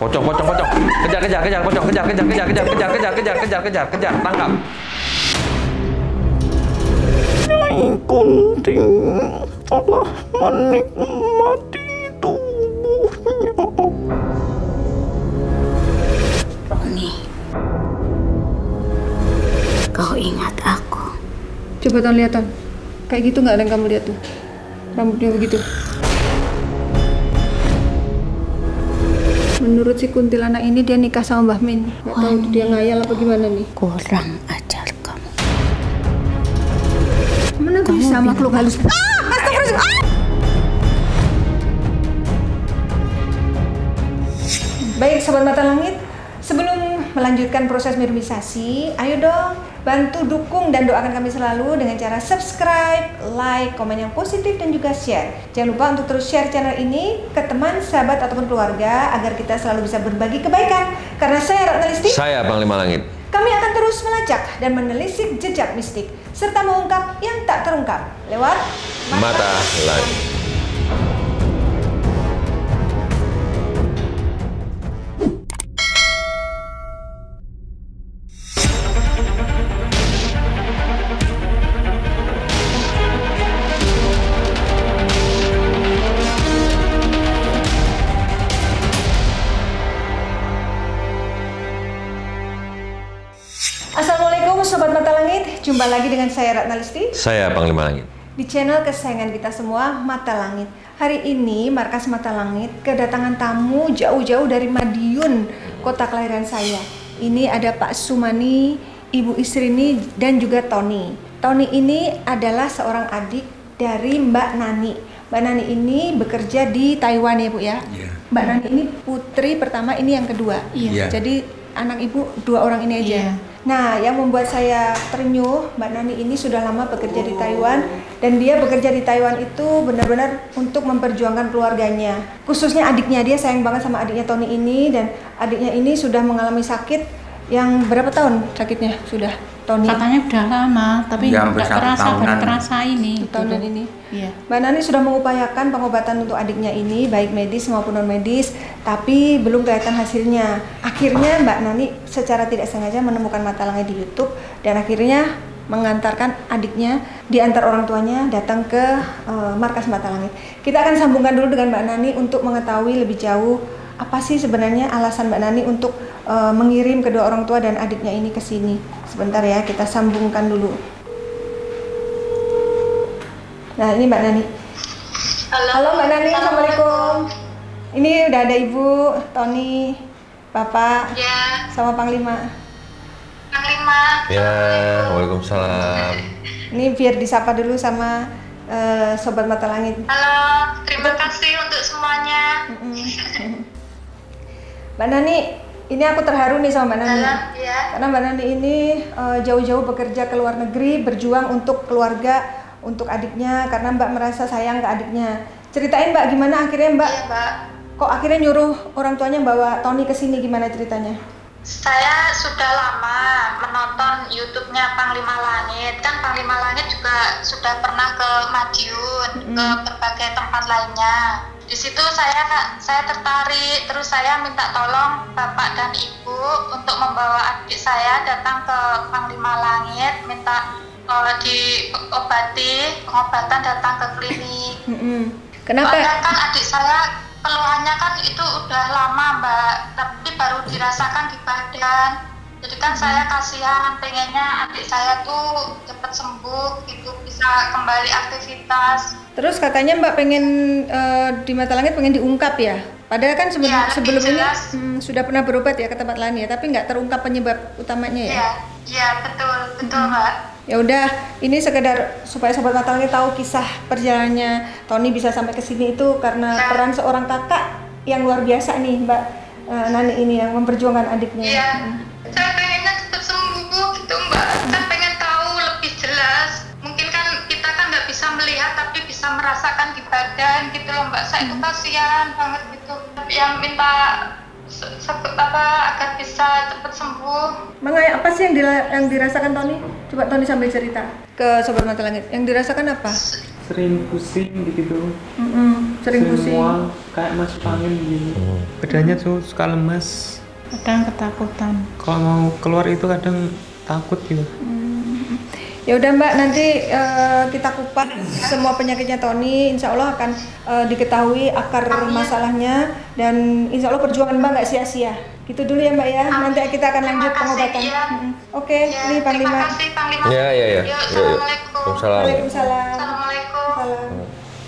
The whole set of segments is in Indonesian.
Pocong. Kejar, pocong. Kejar. Tangkap. Nyai Kunting telah menikmati tubuhnya. Roni, kau ingat aku? Coba Ton lihat Ton. Kayak gitu nggak ada yang kamu lihat tuh? Rambutnya begitu. Menurut si kuntilanak ini dia nikah sama Mbah Min. Nggak tahu dia ngayal apa gimana nih. Kurang ajar kamu. Mana bisa makhluk halus? Astagfirullah! Baik Sobat Mata Langit, sebelum melanjutkan proses mirimisasi, ayo dong bantu dukung dan doakan kami selalu dengan cara subscribe, like, komen yang positif dan juga share. Jangan lupa untuk terus share channel ini ke teman, sahabat ataupun keluarga agar kita selalu bisa berbagi kebaikan. Karena saya Ratna Listi, Saya Panglima Langit. kami akan terus melacak dan menelisik jejak mistik serta mengungkap yang tak terungkap lewat Mata Langit. Assalamualaikum Sobat Mata Langit, jumpa lagi dengan saya Ratna Listi Saya Panglima Langit. di channel kesayangan kita semua, Mata Langit. Hari ini markas Mata Langit kedatangan tamu jauh-jauh dari Madiun, kota kelahiran saya. Ini ada Pak Sumani, Ibu Isrini dan juga Tony. Tony ini adalah seorang adik dari Mbak Nani. Mbak Nani ini bekerja di Taiwan ya Bu ya? Iya. Mbak Nani ini putri pertama, ini yang kedua. Iya. Jadi anak ibu dua orang ini aja. Iya. Nah, yang membuat saya terenyuh, Mbak Nani ini sudah lama bekerja di Taiwan dan dia bekerja di Taiwan itu benar-benar untuk memperjuangkan keluarganya. Khususnya adiknya, dia sayang banget sama adiknya Tony ini dan adiknya ini sudah mengalami sakit yang berapa tahun sakitnya sudah Tony? Katanya udah lama, tapi Ya, nggak hampir 1 terasa, tahunan. baru terasa ini. Tahunan ini. Iya. Mbak Nani sudah mengupayakan pengobatan untuk adiknya ini, baik medis maupun non medis, tapi belum kelihatan hasilnya. Akhirnya Mbak Nani secara tidak sengaja menemukan Mata Langit di YouTube dan akhirnya mengantarkan adiknya diantar orang tuanya datang ke markas Mata Langit. Kita akan sambungkan dulu dengan Mbak Nani untuk mengetahui lebih jauh apa sih sebenarnya alasan Mbak Nani untuk mengirim kedua orang tua dan adiknya ini ke sini. Sebentar ya, kita sambungkan dulu. Nah, ini Mbak Nani. Halo Mbak Nani, Assalamualaikum. Ini udah ada Ibu, Tony, Bapak, Ya, sama Panglima. Panglima. Ya, Waalaikumsalam. Ini biar disapa dulu sama Sobat Mata Langit. Halo, terima kasih untuk semuanya. Mbak Nani, ini aku terharu nih sama Mbak Nani. Halo, ya. Karena Mbak Nani ini jauh-jauh bekerja ke luar negeri, berjuang untuk keluarga, untuk adiknya, karena Mbak merasa sayang ke adiknya. Ceritain Mbak, gimana akhirnya Mbak, Iya, Mbak. kok akhirnya nyuruh orang tuanya bawa Tony ke sini, gimana ceritanya? Saya sudah lama menonton YouTube-nya Panglima Langit. Kan Panglima Langit juga sudah pernah ke Madiun, ke berbagai tempat lainnya. Di situ saya tertarik, terus saya minta tolong Bapak dan Ibu untuk membawa adik saya datang ke Panglima Langit, minta diobati, pengobatan datang ke klinik. Kenapa? Soalnya kan adik saya keluhannya kan itu udah lama Mbak, tapi baru dirasakan di badan. Jadi kan saya kasihan, pengennya adik saya tuh cepat sembuh gitu, bisa kembali aktivitas. Terus katanya Mbak pengen di Mata Langit pengen diungkap ya? Padahal kan Iya, sebelum lebih ini jelas. sudah pernah berobat ya ke tempat lain ya, tapi nggak terungkap penyebab utamanya ya? Iya betul Mbak. Ya udah, ini sekedar supaya Sobat Mata Langit tahu kisah perjalanannya Tony bisa sampai ke sini itu karena Ya. peran seorang kakak yang luar biasa nih Mbak Nani ini yang memperjuangkan adiknya. Iya, saya pengennya cepat sembuh gitu Mbak. Saya pengen tahu lebih jelas. Mungkin kan kita kan nggak bisa melihat tapi bisa merasakan di badan gitu loh Mbak. Saya itu kasihan banget gitu. Yang minta agar bisa cepat sembuh. Makanya apa sih yang dirasakan Tony? Coba Tony sambil cerita ke Sobat Mata Langit. Yang dirasakan apa? sering pusing gitu. Sering pusing. Mual, kayak masuk angin gitu. Badannya tuh suka lemas. Kadang ketakutan. Kalau mau keluar itu kadang takut gitu. Ya udah Mbak, nanti kita kupas semua penyakitnya Tony. Insya Allah akan diketahui akar masalahnya, dan Insya Allah perjuangan Mbak nggak sia-sia. Gitu dulu ya Mbak ya. Nanti kita akan lanjut pengobatan. Oke, ini Panglima. Terima kasih Panglima. Ya. Yuk, Assalamualaikum. Waalaikumsalam. Assalamualaikum.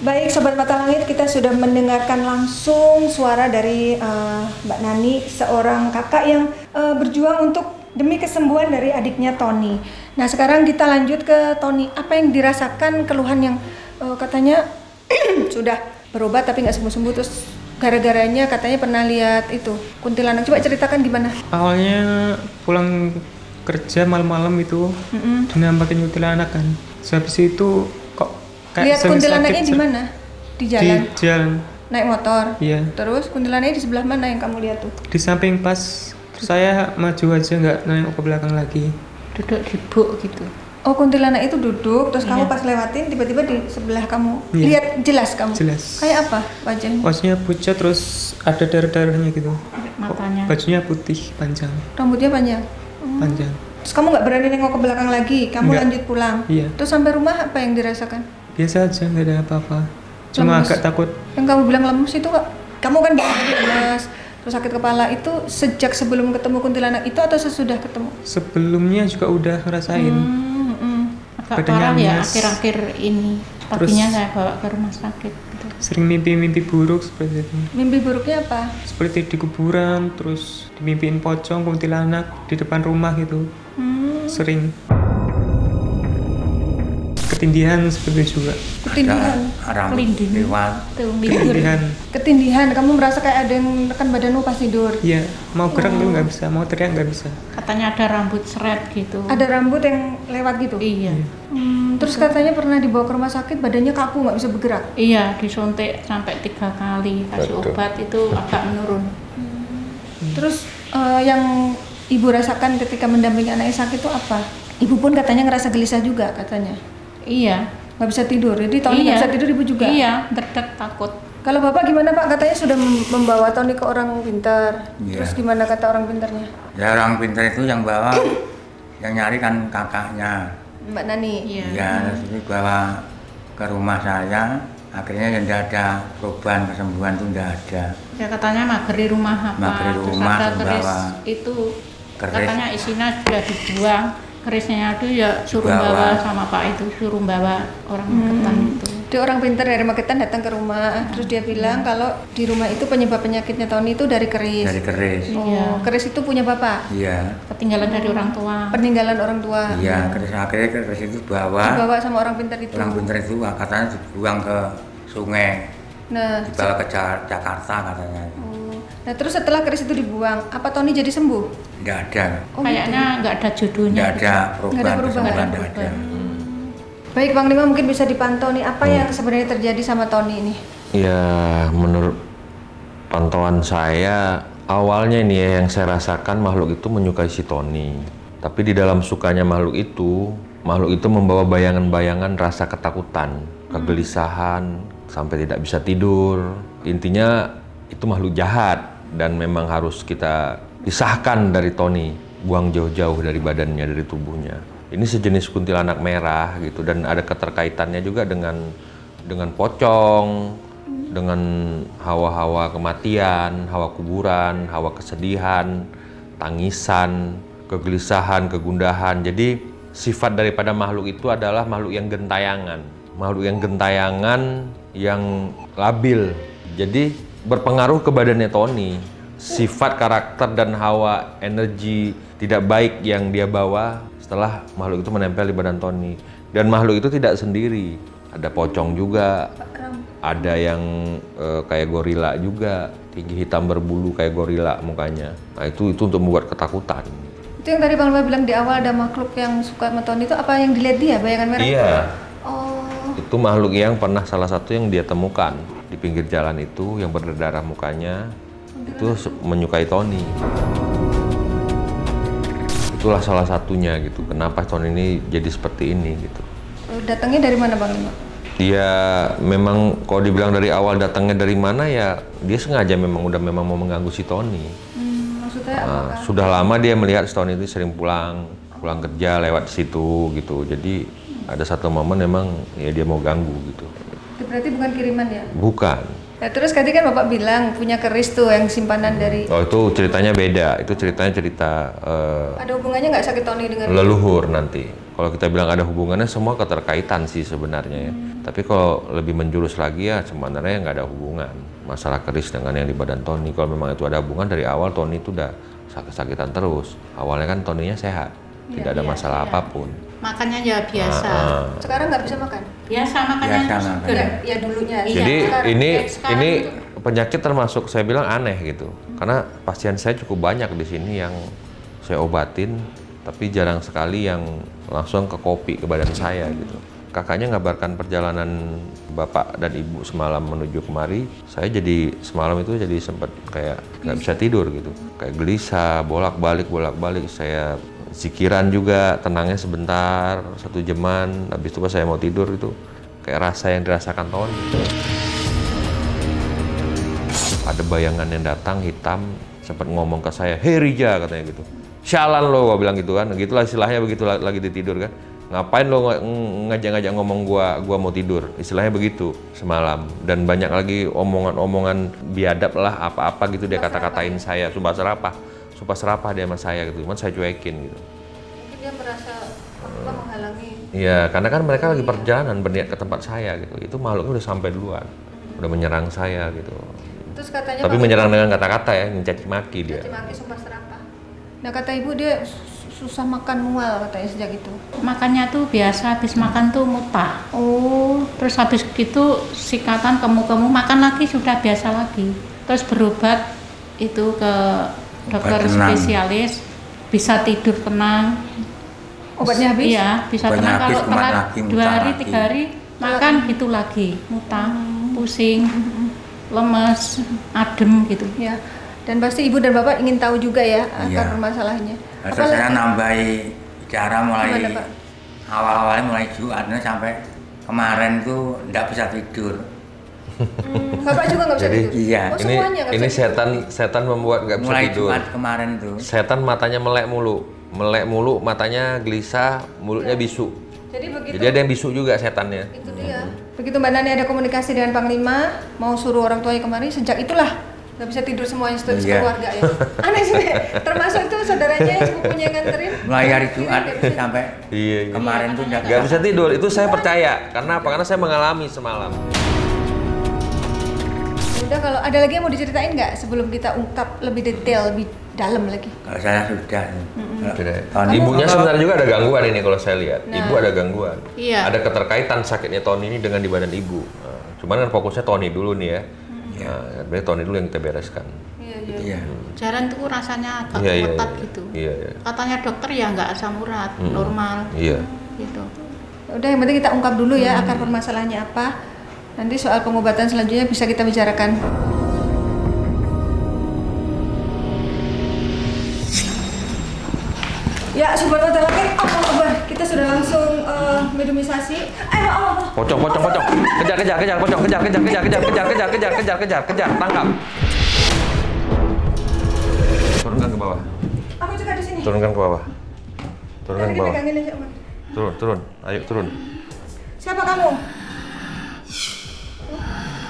Baik Sobat Mata Langit, kita sudah mendengarkan langsung suara dari Mbak Nani, seorang kakak yang berjuang untuk demi kesembuhan dari adiknya Tony. Nah sekarang kita lanjut ke Tony. Apa yang dirasakan, keluhan yang katanya sudah berobat tapi nggak sembuh-sembuh, terus gara-garanya katanya pernah lihat itu kuntilanak. Coba ceritakan gimana? Awalnya pulang kerja malam-malam itu dinampakin kuntilanak kan. Habis itu kok kayak Lihat kuntilanaknya di mana? Di jalan? Di jalan. Naik motor? Iya. Terus kuntilanaknya di sebelah mana yang kamu lihat tuh? Di samping pas. Saya maju aja, nggak nengok ke belakang lagi. Duduk di buk gitu. Oh, kuntilanak itu duduk, terus kamu pas lewatin tiba-tiba di sebelah kamu. Iya. Lihat jelas kamu? Jelas. Kayak apa wajahnya? Wajahnya pucat, terus ada darah-darahnya gitu. Matanya. Bajunya putih, panjang. Rambutnya panjang? Panjang. Terus kamu nggak berani nengok ke belakang lagi, kamu Nggak. lanjut pulang? Iya. Terus sampai rumah apa yang dirasakan? Biasa aja, nggak ada apa-apa. Cuma Lemes. agak takut. Yang kamu bilang lemes itu kok, kamu kan bilang tadi lemes, terus sakit kepala, itu sejak sebelum ketemu kuntilanak itu atau sesudah ketemu? Sebelumnya juga udah ngerasain. Agak Badannya parah ya lemas. akhir-akhir ini. Paginya saya bawa ke rumah sakit gitu. Sering mimpi-mimpi buruk seperti itu. Mimpi buruknya apa? Seperti di kuburan, terus dimimpiin pocong, kuntilanak di depan rumah gitu. Sering. Ketindihan seperti itu juga. Ketindihan. Kelinding. lewat Tuh, Ketindihan. Ketindihan, kamu merasa kayak ada yang nekan badanmu pas tidur? Iya, mau gerak tuh nggak bisa, mau teriak nggak bisa. katanya ada rambut seret gitu. Ada rambut yang lewat gitu? Iya. Terus katanya pernah dibawa ke rumah sakit, badannya kaku, nggak bisa bergerak? Iya, disuntik sampai 3 kali, kasih Betul. obat itu agak menurun. Terus yang ibu rasakan ketika mendampingi anaknya sakit itu apa? Ibu pun katanya ngerasa gelisah juga katanya. Iya. Nggak bisa tidur, jadi Tony nggak bisa tidur, ibu juga? Iya, deg-deg takut. Kalau bapak gimana Pak? Katanya sudah membawa Tony ke orang pintar. Iya. Terus gimana kata orang pintarnya? ya orang pintar itu yang bawa yang nyari kan kakaknya Mbak Nani? Iya. ya terus itu bawa ke rumah saya, akhirnya yang tidak ada perubahan kesembuhan itu tidak ada. Ya katanya mager di rumah apa? Mager di Terus rumah, ada terus keris bawa itu keris. katanya isinya sudah dibuang. Kerisnya itu ya suruh bawa sama Pak itu, suruh bawa orang Magetan itu. Dia orang pintar dari Magetan datang ke rumah, terus dia bilang kalau di rumah itu penyebab penyakitnya Tony itu dari keris. dari keris. Oh, Iya. keris itu punya bapak? Iya, Ketinggalan dari orang tua. Peninggalan orang tua? iya keris, akhirnya keris itu bawa Dibawa sama orang pintar itu? orang pintar itu katanya dibuang ke sungai, Nah, dibawa ke Jakarta katanya. nah terus setelah keris itu dibuang, apa Tony jadi sembuh? Tidak ada, Oh, Kayaknya nggak ada jodohnya. tidak ada Nggak perubahan ada perubahan. kesembuhan, Nggak tidak ada ada. Baik Panglima, mungkin bisa dipantau nih apa yang sebenarnya terjadi sama Tony ini? Ya, menurut pantauan saya, awalnya ini ya yang saya rasakan makhluk itu menyukai si Tony. Tapi di dalam sukanya makhluk itu membawa bayangan-bayangan rasa ketakutan, kegelisahan, sampai tidak bisa tidur. Intinya itu makhluk jahat dan memang harus kita pisahkan dari Tony, buang jauh-jauh dari badannya, dari tubuhnya. Ini sejenis kuntilanak merah gitu, dan ada keterkaitannya juga dengan pocong, dengan hawa-hawa kematian, hawa kuburan, hawa kesedihan, tangisan, kegelisahan, kegundahan. Jadi sifat daripada makhluk itu adalah makhluk yang gentayangan, yang labil. Jadi berpengaruh ke badannya Tony. Sifat, karakter, dan hawa energi tidak baik yang dia bawa setelah makhluk itu menempel di badan Tony. Dan makhluk itu tidak sendiri, ada pocong juga, ada yang kayak gorila juga, tinggi hitam berbulu kayak gorila mukanya. Nah itu untuk membuat ketakutan. Itu yang tadi Panglima bilang di awal ada makhluk yang suka sama Tony, itu apa yang dilihat dia, bayangan merah? Iya, Oh, itu makhluk yang pernah salah satu yang dia temukan di pinggir jalan itu, yang berdarah mukanya, itu menyukai Tony. Itulah salah satunya gitu, kenapa Tony ini jadi seperti ini gitu. datangnya dari mana Panglima? Ya memang kalau dibilang dari awal datangnya dari mana ya dia sengaja memang mau mengganggu si Tony. Maksudnya apakah? Sudah lama dia melihat si Tony itu sering pulang kerja lewat situ gitu. Jadi ada satu momen memang ya dia mau ganggu gitu. Itu berarti bukan kiriman ya? Bukan. Nah, terus tadi kan Bapak bilang punya keris tuh yang simpanan dari... Oh itu ceritanya beda. Itu ceritanya Ada hubungannya nggak sakit Tony dengan leluhur nanti. Kalau kita bilang ada hubungannya semua keterkaitan sih sebenarnya ya. Tapi kalau lebih menjurus lagi ya sebenarnya nggak ada hubungan. Masalah keris dengan yang di badan Tony. Kalau memang itu ada hubungan dari awal Tony itu udah sakit-sakitan terus. Awalnya kan Tonynya sehat. Tidak ada masalah apapun. Makannya ya biasa. Sekarang nggak bisa makan? Biasa makannya seger. Ya dulunya. Jadi sekarang ini penyakit termasuk saya bilang aneh gitu. Karena pasien saya cukup banyak di sini yang saya obatin, tapi jarang sekali yang langsung ke kopi ke badan saya gitu. Kakaknya ngabarkan perjalanan bapak dan ibu semalam menuju kemari, saya jadi semalam itu jadi sempat kayak nggak bisa tidur gitu, kayak gelisah, bolak-balik, saya zikiran juga, tenangnya sebentar, 1 jaman, habis itu pas saya mau tidur itu kayak rasa yang dirasakan Tony. Ada bayangan yang datang hitam, sempat ngomong ke saya, "Hei Rija," katanya gitu. "Sialan lo," gua bilang gitu kan, gitulah istilahnya begitu lagi tidur kan. "Ngapain lo ngajak-ngajak ngomong gua mau tidur," istilahnya begitu semalam. Dan banyak lagi omongan-omongan biadab lah, apa-apa gitu dia kata-katain saya, sumpah serapah dia sama saya gitu, cuman saya cuekin gitu. Mungkin dia merasa menghalangi. Iya, karena kan mereka lagi perjalanan berniat ke tempat saya gitu, itu makhluknya udah sampai duluan, udah menyerang saya gitu. Terus katanya tapi menyerang dengan kata-kata ya, mencaci maki dia. Mencaci maki, sumpah serapah. Nah kata ibu dia susah makan mual katanya sejak itu. Makannya tuh biasa, habis makan tuh muntah. Terus habis gitu sikatan kemu-kemu, makan lagi sudah biasa lagi. Terus berobat itu ke dokter spesialis, bisa tidur tenang. Obatnya habis? Iya, bisa tenang. Kalau telat 2 hari, 3 hari makan gitu lagi, muntah, pusing, lemes, adem gitu. Ya. Dan pasti ibu dan bapak ingin tahu juga ya akar permasalahannya. Terus saya nambahi cara mulai awal-awalnya mulai Jumatnya sampai kemarin tuh nggak bisa tidur. Bapak juga nggak bisa tidur? Iya. Ini setan membuat nggak bisa mulai tidur. Jumat kemarin tuh. Setan matanya melek mulu, matanya gelisah, mulutnya bisu. Jadi ada yang bisu juga setannya. Itu dia. Begitu Mbak Nani ada komunikasi dengan Panglima, mau suruh orang tuanya kemari, sejak itulah nggak bisa tidur semuanya sekeluarga ya. Aneh sih, termasuk itu saudaranya yang sepupunya yang nganterin. Mulai hari Jumat sampai kemarin tuh nggak bisa tidur. Itu saya percaya. Karena apa? Karena saya mengalami semalam. Udah, kalau ada lagi yang mau diceritain nggak sebelum kita ungkap lebih detail, lebih dalam lagi? Kalau saya sudah. Ibunya sebenarnya juga ada gangguan ini kalau saya lihat. Ibu ada gangguan. Iya. Ada keterkaitan sakitnya Tony ini dengan di badan ibu. Nah, cuman kan fokusnya Tony dulu nih ya. Nah, berarti Tony dulu yang kita bereskan. Iya. Jalan tuh rasanya agak ketat gitu. Iya. Katanya dokter ya nggak asam urat, normal. Iya. Gitu. Udah, yang penting kita ungkap dulu ya akar permasalahannya apa. Nanti soal pengobatan selanjutnya bisa kita bicarakan. Ya, subhanallah lagi. Kita sudah langsung mediumisasi. Pocong. Kejar, pocong. Kejar, tangkap. Turunkan ke bawah. Aku juga di sini. Turunkan ke bawah. Pegangin aja, Om. Turun. Ayo turun. Siapa kamu?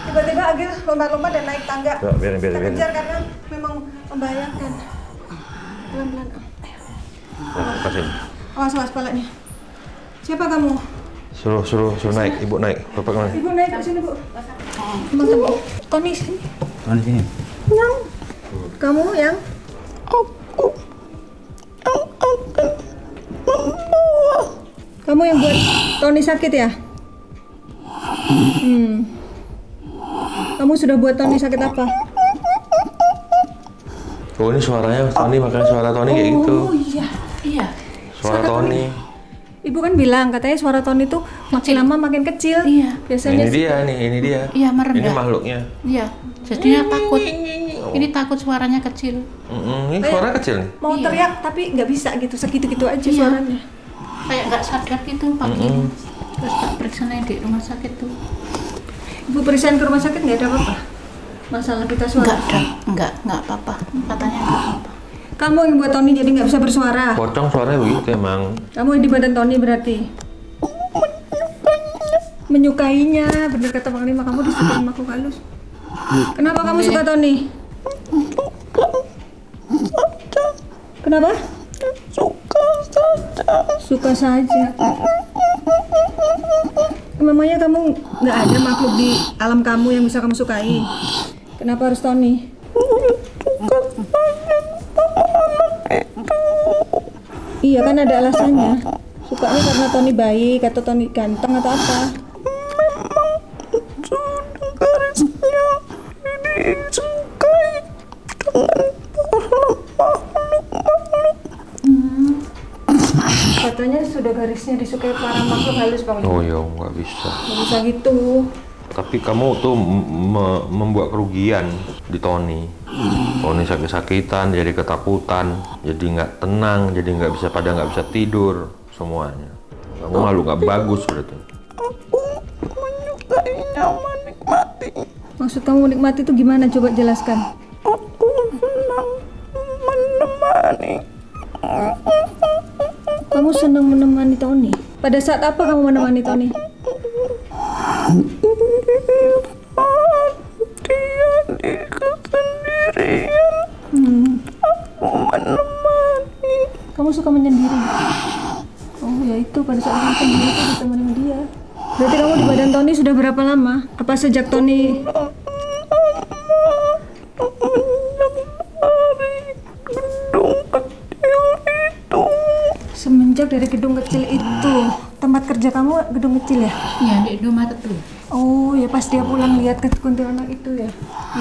Tiba-tiba Agil lompat-lompat dan naik tangga. Biarin. Kita kejar karena memang membahayakan. Pelan-pelan. Lepasin. Awas palanya. Siapa kamu? Suruh naik, ibu naik. Bapak kemana? Ibu naik ke sini, Bu. Teman-teman. Tony sini. Yang. Kamu yang? Kamu yang buat Tony sakit ya? Kamu sudah buat Tony sakit apa? Oh, ini suaranya Tony, makanya suara Tony kayak gitu. Oh iya. Suara Tony. Ibu kan bilang katanya suara Tony tuh makin lama makin kecil. Iya. Biasanya ini dia. Iya, merendah. Ini makhluknya. Iya. Jadinya takut. Ini takut suaranya kecil. Ini suara kecil nih. Mau teriak tapi nggak bisa gitu, segitu-gitu aja suaranya. Kayak nggak sadar gitu pagi. Terus tak periksa di rumah sakit tuh. Ibu periksaan ke rumah sakit nggak ada apa-apa? Masalah pita suara? Enggak apa-apa. Katanya enggak apa-apa. Kamu yang buat Tony jadi nggak bisa bersuara? Pocong suaranya begitu emang. Kamu yang di badan Tony berarti? Menyukainya, bener kata Bang Lima, kamu disukai makhluk halus. Kenapa kamu suka Tony? Kenapa? Suka saja. Memangnya kamu nggak ada makhluk di alam kamu yang bisa kamu sukai? Kenapa harus Tony? Iya kan ada alasannya. Sukanya karena Tony baik atau Tony ganteng atau apa? Katanya sudah garisnya disukai para makhluk halus Bang. Oh ya, nggak bisa. Nggak bisa gitu. Tapi kamu tuh membuat kerugian di Tony. Tony sakit-sakitan, jadi ketakutan, jadi nggak tenang, jadi nggak bisa tidur semuanya. Kamu malu nggak bagus berarti. Aku menyukainya, menikmati. Maksud kamu menikmati itu gimana? Coba jelaskan. Aku senang menemani. Kamu senang menemani Tony? Pada saat apa kamu menemani Tony? Dia di kesendirian. Aku menemani. Kamu suka menyendiri? Oh ya itu, pada saat kamu sendiri itu ditemani dia. Berarti kamu di badan Tony sudah berapa lama? Apa sejak Tony? Semenjak dari gedung kecil itu. Tempat kerja kamu gedung kecil ya? Iya, di rumah itu. Oh ya, pas dia pulang lihat ke kuntilanak itu ya?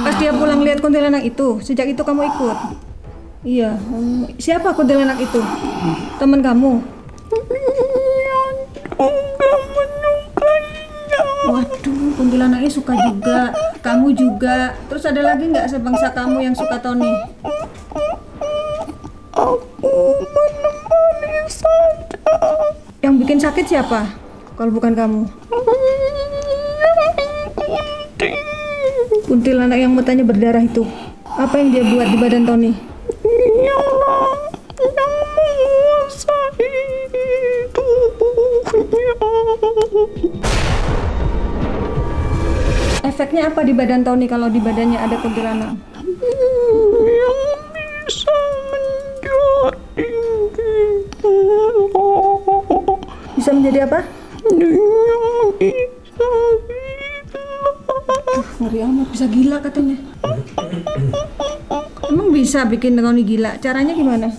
Pas dia pulang lihat kuntilanak itu, sejak itu kamu ikut? Iya. Siapa kuntilanak itu? Teman kamu? Waduh, kuntilanaknya suka juga, kamu juga. Terus ada lagi nggak sebangsa kamu yang suka Tony? Aku menemani saja. Yang bikin sakit siapa? Kalau bukan kamu? Kuntilanak yang matanya berdarah itu. Apa yang dia buat di badan Tony? Dialah yang menguasai tubuhnya. Efeknya apa di badan Tony kalau di badannya ada kuntilanak? Yang bisa menjadi gila. Bisa menjadi apa? Dia bisa Ngeri amat, bisa gila katanya. Emang bisa bikin Tony gila? Caranya gimana?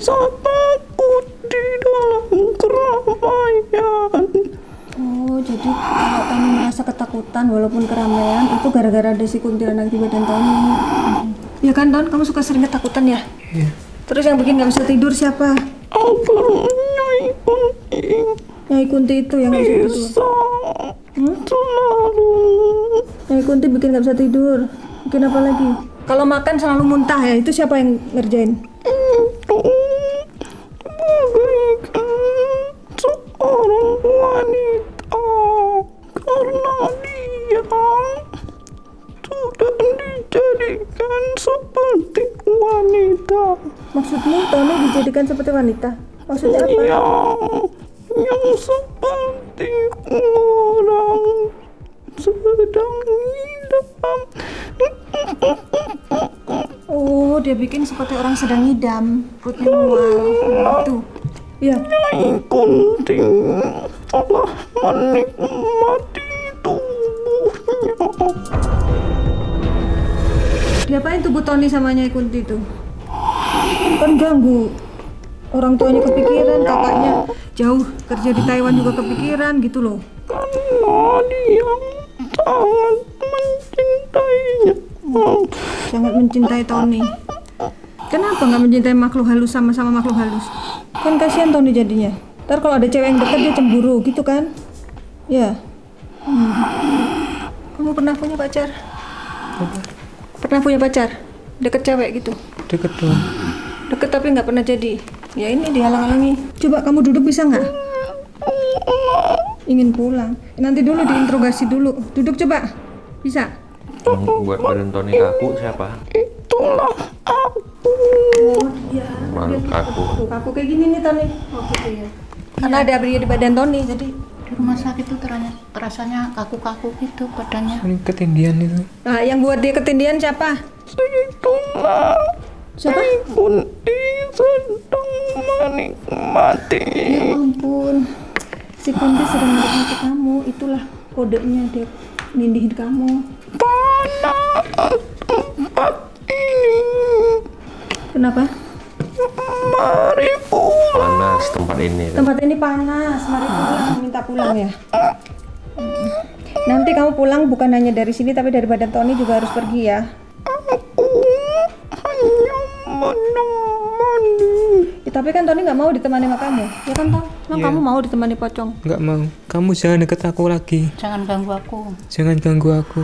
merasa takut di dalam keramaian. Oh, jadi kalau Tony merasa ketakutan walaupun keramaian itu gara-gara ada si kuntilanak di badan Tony. Ya kan, Don? Kamu suka sering ketakutan ya? Iya. Terus yang bikin nggak bisa tidur siapa? Nyai Kunti Nyai Kunti itu yang nggak bisa tidur. Selalu Nyai Kunti bikin nggak bisa tidur. Bikin apa lagi? Kalau makan selalu muntah ya, itu siapa yang ngerjain? itu bagaikan seorang wanita karena dia sudah dijadikan seperti wanita. Maksudmu Tony dijadikan seperti wanita? Maksudnya apa? Yang seperti orang sedang ngidam. Oh, dia bikin seperti orang sedang ngidam, perutnya mual, gitu. Ya. Nyai Kunti telah menikmati tubuhnya. Diapain tubuh Tony sama Nyai Kunti itu? Kan ganggu. Orang tuanya kepikiran, kakaknya jauh kerja di Taiwan juga kepikiran gitu loh. Karena dia sangat mencintainya. Sangat mencintai Tony. Kenapa nggak mencintai makhluk halus sama-sama makhluk halus? Kan kasihan Tony jadinya. Ntar kalau ada cewek yang deket dia cemburu gitu kan? Ya. Kamu pernah punya pacar? Pernah punya pacar? Deket cewek gitu? Deket doang. Deket tapi nggak pernah jadi? Ya ini dihalang-halangi. Coba kamu duduk bisa nggak? Ingin pulang. Nanti dulu diinterogasi dulu. Duduk coba. Bisa? Yang buat badan Tony kaku siapa? Itulah aku. Oh iya. Makhluk kaku. Kaku kayak gini nih Tony. Oh gitu ya. Karena ada beri di badan Tony jadi Di rumah sakit itu rasanya kaku-kaku gitu badannya. Ini ketindihan itu. Nah, yang buat dia ketindihan siapa? Itulah. Siapa? Kunti sedang menikmati. Ya ampun. Si Kunti sedang menikmati kamu. Itulah kodenya dia nindihin kamu. Panas tempat ini. Kenapa? Mari pulang. Panas tempat ini. Kan? Tempat ini panas. Mari pulang. Minta pulang ya. Nanti kamu pulang bukan hanya dari sini tapi dari badan Tony juga harus pergi ya. Aku hanya menemani. Ya, tapi kan Tony nggak mau ditemani sama kamu. Ya kan Tony? Emang kamu mau ditemani pocong? Nggak mau. Kamu jangan deket aku lagi. Jangan ganggu aku. Jangan ganggu aku.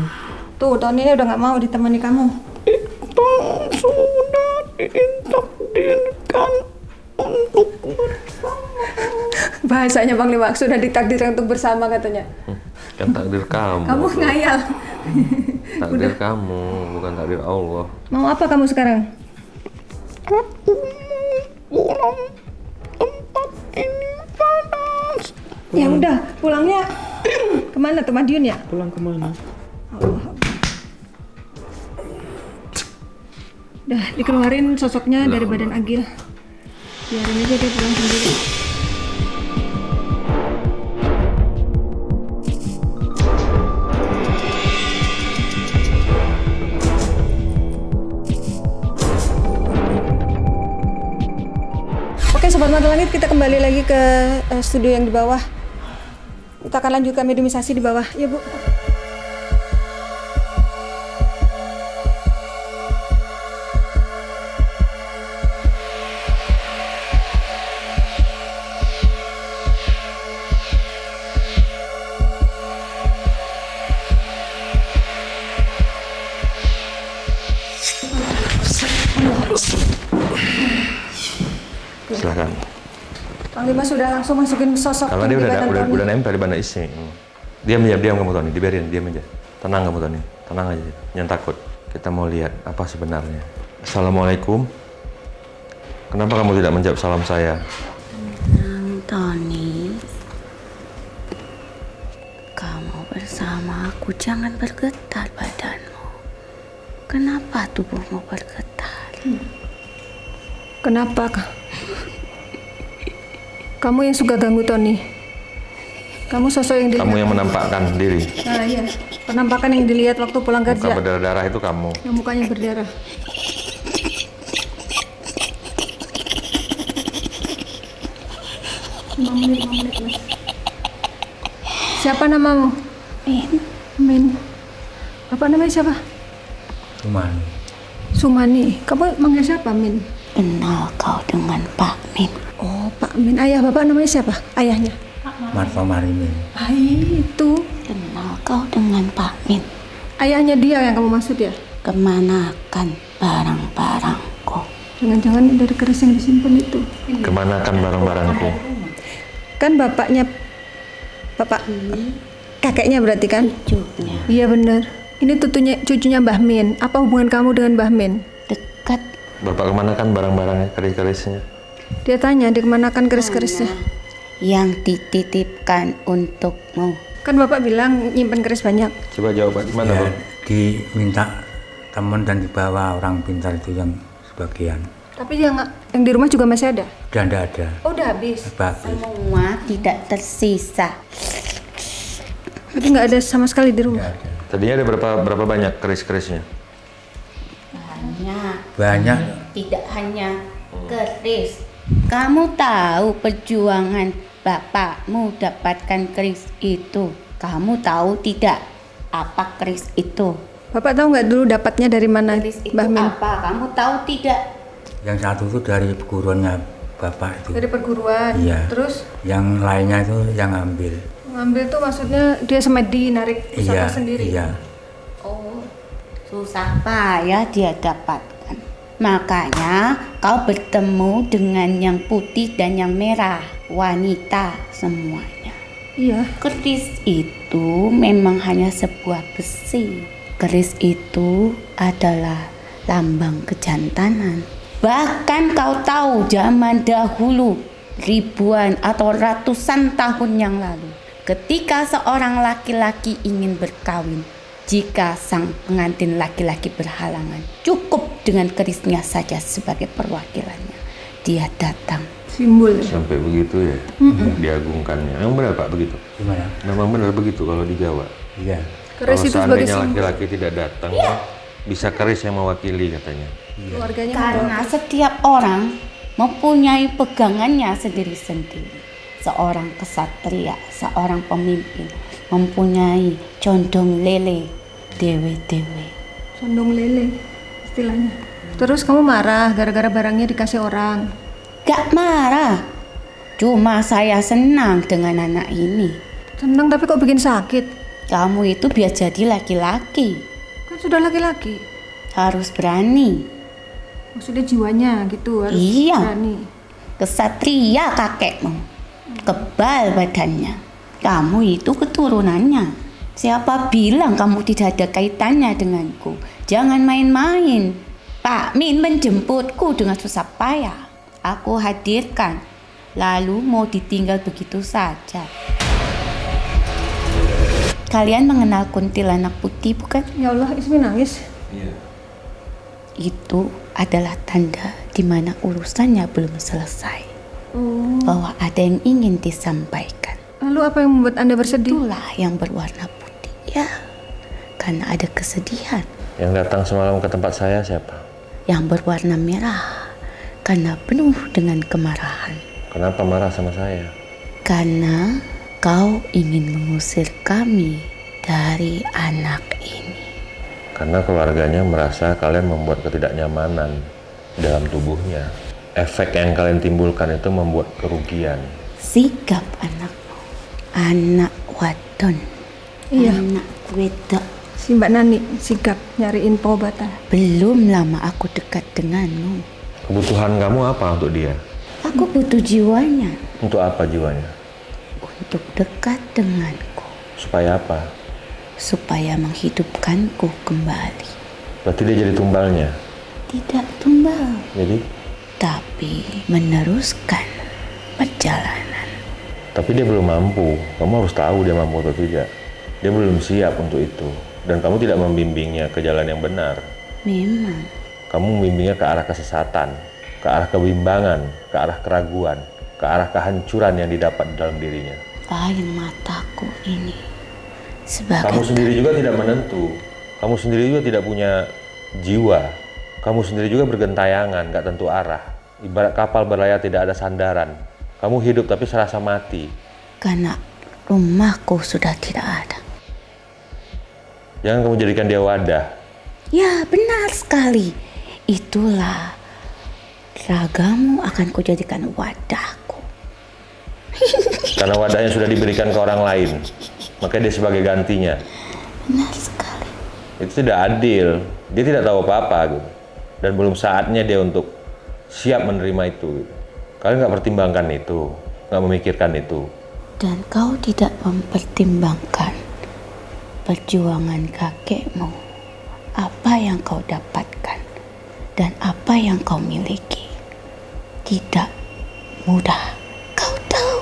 Tuh Tony ini udah nggak mau ditemani kamu. Itu sudah ditakdirkan untuk bersama. Bahasanya Bang Lima sudah ditakdirkan untuk bersama katanya. Kan takdir kamu. Kamu ngayal. Takdir kamu, bukan takdir Allah. Mau apa kamu sekarang? Aku pulang. Tempat ini panas. Ya udah, pulangnya kemana tuh Madiun ya? Pulang kemana? Udah dikeluarin sosoknya dari badan Agil. Biarin aja dia pulang sendiri. Oke Sobat Mata Langit, kita kembali lagi ke studio yang di bawah. Kita akan lanjutkan mediumisasi di bawah. Ya Bu. Silakan. Panglima sudah langsung masukin sosok Karena yang dia di badan Tony. udah nempel di banda isi. Diam kamu Tony, dibiarin, diam aja. Tenang kamu Tony, tenang aja. Jangan takut. Kita mau lihat apa sebenarnya. Assalamualaikum. Kenapa kamu tidak menjawab salam saya? Tony, kamu bersama aku, jangan bergetar badanmu. Kenapa tubuhmu bergetar? Kenapa? Kamu yang suka ganggu Tony. Kamu sosok yang dilihat. Kamu yang menampakkan diri. Nah iya, penampakan yang dilihat waktu pulang Muka kerja. berdarah-darah itu kamu. Yang mukanya berdarah. Lima menit Mas. Siapa namamu? Min. Apa namanya siapa? Sumani. Sumani. Kamu manggil siapa Min? Kenal kau dengan Pak Min? Oh Pak Min. Ayah bapak namanya siapa? Ayahnya? Marto Marini. Itu. Kenal kau dengan Pak Min? Ayahnya dia yang kamu maksud ya? Kemanakan barang-barangku? Jangan-jangan dari keris yang disimpan itu. Kemanakan barang-barangku? Kan bapaknya bapak kakeknya berarti kan? Cucunya Iya benar. Ini cucunya Mbah Min. Apa hubungan kamu dengan Mbah Min? dekat. Bapak kemanakan barang-barangnya, keris-kerisnya? Dia tanya, dia kemanakan keris-kerisnya? Yang dititipkan untukmu. Kan bapak bilang nyimpen keris banyak. Coba jawab di mana, Ya, Bang? diminta teman dan dibawa orang pintar itu yang sebagian. Tapi yang di rumah juga masih ada? Udah tidak ada. Oh udah habis. Bagus. Semua tidak tersisa. Jadi nggak ada sama sekali di rumah? Tidak ada. Tadinya ada berapa banyak keris-kerisnya? Banyak. Tidak hanya keris. Kamu tahu perjuangan bapakmu dapatkan keris itu? Kamu tahu tidak apa keris itu? Bapak tahu nggak dulu dapatnya dari mana, Keris itu Mbah Min? apa? Kamu tahu tidak? Yang satu itu dari perguruannya bapak itu. Dari perguruan. Iya. Terus Yang lainnya itu yang ambil. ngambil tuh maksudnya dia semedi narik pusaka Iya. sendiri. Iya. Oh, susah payah dia dapatkan. Makanya kau bertemu dengan yang putih dan yang merah, wanita semuanya. Iya. Keris itu memang hanya sebuah besi. Keris itu adalah lambang kejantanan. Bahkan kau tahu zaman dahulu, ribuan atau ratusan tahun yang lalu, ketika seorang laki-laki ingin berkawin, jika sang pengantin laki-laki berhalangan, cukup dengan kerisnya saja sebagai perwakilannya. Dia datang. Simbol. Sampai begitu ya, diagungkannya. Memang benar Pak begitu? Gimana? Memang benar begitu kalau di Jawa. Iya. Kalau Keris itu sebagai seandainya simbol. laki-laki tidak datang, bisa keris yang mewakili katanya. Keluarganya Karena setiap orang mempunyai pegangannya sendiri-sendiri. Seorang kesatria, seorang pemimpin mempunyai condong lele, dewe-dewe. condong lele istilahnya. Terus kamu marah gara-gara barangnya dikasih orang. Gak marah, cuma saya senang dengan anak ini. Senang tapi kok bikin sakit? Kamu itu biar jadi laki-laki, Kan sudah laki-laki. harus berani. Maksudnya jiwanya gitu harus Iya. berani. Kesatria kakekmu, kebal badannya. Kamu itu keturunannya. Siapa bilang kamu tidak ada kaitannya denganku? Jangan main-main. Pak Min menjemputku dengan susah payah. Aku hadirkan, lalu mau ditinggal begitu saja. Kalian mengenal kuntilanak putih bukan? Ya Allah, Ismi nangis. Iya. Itu adalah tanda di mana urusannya belum selesai. Bahwa ada yang ingin disampaikan. Lalu apa yang membuat Anda bersedih? Itulah yang berwarna putih. Ya, karena ada kesedihan. Yang datang semalam ke tempat saya siapa? Yang berwarna merah karena penuh dengan kemarahan. Kenapa marah sama saya? Karena kau ingin mengusir kami dari anak ini. Karena keluarganya merasa kalian membuat ketidaknyamanan dalam tubuhnya. Efek yang kalian timbulkan itu membuat kerugian. Sikap anakmu, anak wadon, Iya. anak wedok. Si Mbak Nani sigap nyariin pengobatan. Belum lama aku dekat denganmu. Kebutuhan kamu apa untuk dia? Aku butuh jiwanya Untuk apa jiwanya? untuk dekat denganku, Supaya apa? supaya menghidupkanku kembali. Berarti dia jadi tumbalnya. Tidak tumbal, Jadi, tapi meneruskan perjalanan. tapi dia belum mampu. Kamu harus tahu dia mampu atau tidak. Dia belum siap untuk itu. Dan kamu tidak membimbingnya ke jalan yang benar. Memang Kamu membimbingnya ke arah kesesatan, ke arah kebimbangan, ke arah keraguan, ke arah kehancuran yang didapat di dalam dirinya. air mataku ini sebagai Kamu sendiri juga tidak menentu. Kamu sendiri juga tidak punya jiwa. Kamu sendiri juga bergentayangan, gak tentu arah. Ibarat kapal berlayar tidak ada sandaran. Kamu hidup tapi serasa mati. karena rumahku sudah tidak ada. Jangan kamu jadikan dia wadah. Ya, benar sekali. Itulah ragamu akan kujadikan wadahku. Karena wadahnya sudah diberikan ke orang lain. Makanya dia sebagai gantinya. Benar sekali. Itu tidak adil. Dia tidak tahu apa-apa gitu. Dan belum saatnya dia untuk siap menerima itu gitu. Kalian nggak pertimbangkan itu, nggak memikirkan itu. Dan kau tidak mempertimbangkan perjuangan kakekmu, apa yang kau dapatkan dan apa yang kau miliki. Tidak mudah. Kau tahu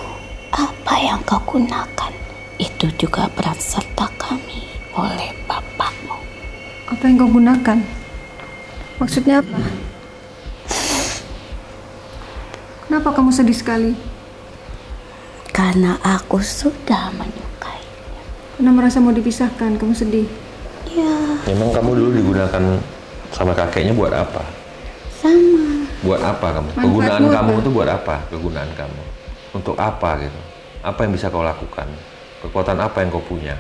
apa yang kau gunakan itu juga peran serta kami oleh bapakmu. Apa yang kau gunakan? Maksudnya apa? Kenapa kamu sedih sekali? Karena aku sudah menyukai. Karena merasa mau dipisahkan, kamu sedih. Ya, Memang kamu dulu digunakan sama kakeknya buat apa? sama. Buat apa kamu? Manfaatmu Kegunaan apa? kamu itu buat apa? Kegunaan kamu untuk apa gitu? Apa yang bisa kau lakukan? Kekuatan apa yang kau punya?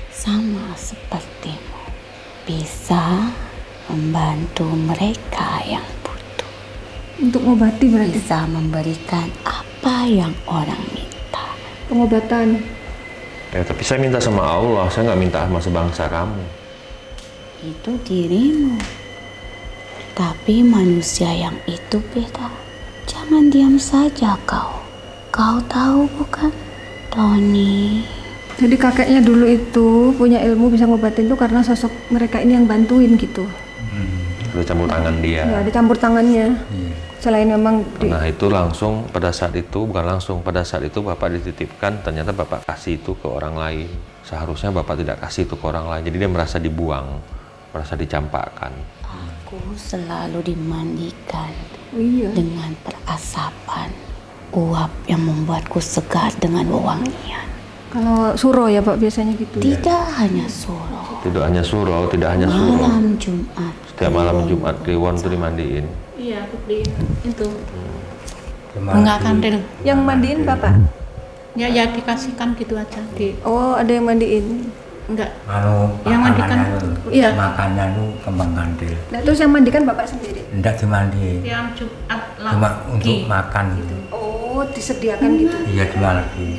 Sama sepertimu. Bisa membantu mereka yang butuh. Untuk mengobati berarti. Bisa memberikan apa yang orang minta. Pengobatan. Ya, tapi saya minta sama Allah, saya nggak minta sama sebangsa kamu. Itu dirimu. Tapi manusia yang itu beda. Jangan diam saja kau. Kau tahu bukan, Tony? Jadi kakeknya dulu itu punya ilmu bisa ngobatin tuh karena sosok mereka ini yang bantuin gitu. Ada campur tangan dia. Ya, ada campur tangannya. Selain memang Nah itu langsung pada saat itu, bukan langsung, pada saat itu Bapak dititipkan, ternyata Bapak kasih itu ke orang lain. Seharusnya Bapak tidak kasih itu ke orang lain, jadi dia merasa dibuang, merasa dicampakkan. Aku selalu dimandikan iya. dengan perasapan uap yang membuatku segar dengan wewangian. Kalau suro ya Pak biasanya gitu. Tidak hanya suro. Tidak hanya surau, tidak hanya surau. Malam Jumat. Setiap malam Jumat Kliwon itu dimandiin. Iya, aku beliin itu bunga kandil. Yang mandiin Bapak? Ya dikasihkan gitu aja di. Oh, ada yang mandiin. Enggak. Yang mandikan. Iya. Makannya itu kembang kandil. Nah, terus yang mandikan Bapak sendiri? Enggak dimandiin. Yang Jumat Cuma lagi. untuk makan gitu. Oh, disediakan gitu. Iya, cuma lagi.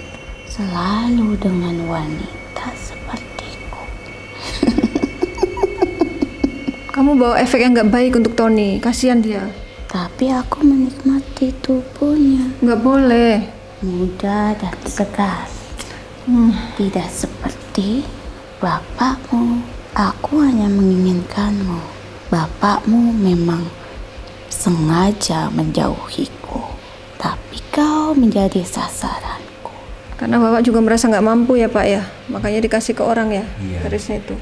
Selalu dengan wanita sepertiku. Kamu bawa efek yang nggak baik untuk Tony, kasihan dia. Tapi aku menikmati tubuhnya. Nggak boleh. Muda dan segar. Tidak seperti bapakmu. Aku hanya menginginkanmu. Bapakmu memang sengaja menjauhiku. Tapi kau menjadi sasaranku. Karena Bapak juga merasa nggak mampu ya Pak ya, makanya dikasih ke orang ya, Iya. garisnya itu.